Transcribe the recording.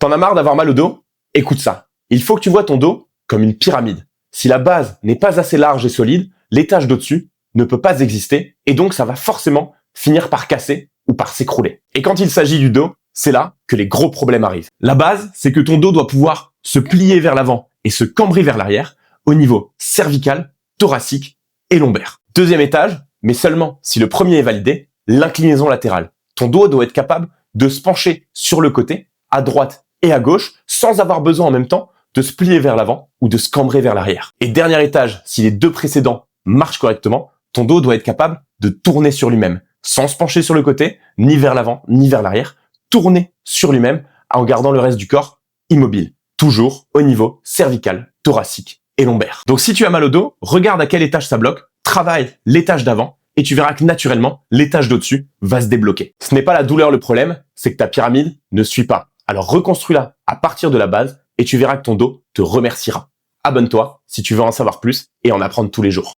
T'en as marre d'avoir mal au dos? Écoute ça. Il faut que tu vois ton dos comme une pyramide. Si la base n'est pas assez large et solide, l'étage d'au-dessus ne peut pas exister et donc ça va forcément finir par casser ou par s'écrouler. Et quand il s'agit du dos, c'est là que les gros problèmes arrivent. La base, c'est que ton dos doit pouvoir se plier vers l'avant et se cambrer vers l'arrière au niveau cervical, thoracique et lombaire. Deuxième étage, mais seulement si le premier est validé, l'inclinaison latérale. Ton dos doit être capable de se pencher sur le côté, à droite et à gauche, sans avoir besoin en même temps de se plier vers l'avant ou de se cambrer vers l'arrière. Et dernier étage, si les deux précédents marchent correctement, ton dos doit être capable de tourner sur lui-même, sans se pencher sur le côté, ni vers l'avant, ni vers l'arrière, tourner sur lui-même en gardant le reste du corps immobile, toujours au niveau cervical, thoracique et lombaire. Donc si tu as mal au dos, regarde à quel étage ça bloque, travaille l'étage d'avant et tu verras que naturellement, l'étage d'au-dessus va se débloquer. Ce n'est pas la douleur le problème, c'est que ta pyramide ne suit pas. Alors reconstruis-la à partir de la base et tu verras que ton dos te remerciera. Abonne-toi si tu veux en savoir plus et en apprendre tous les jours.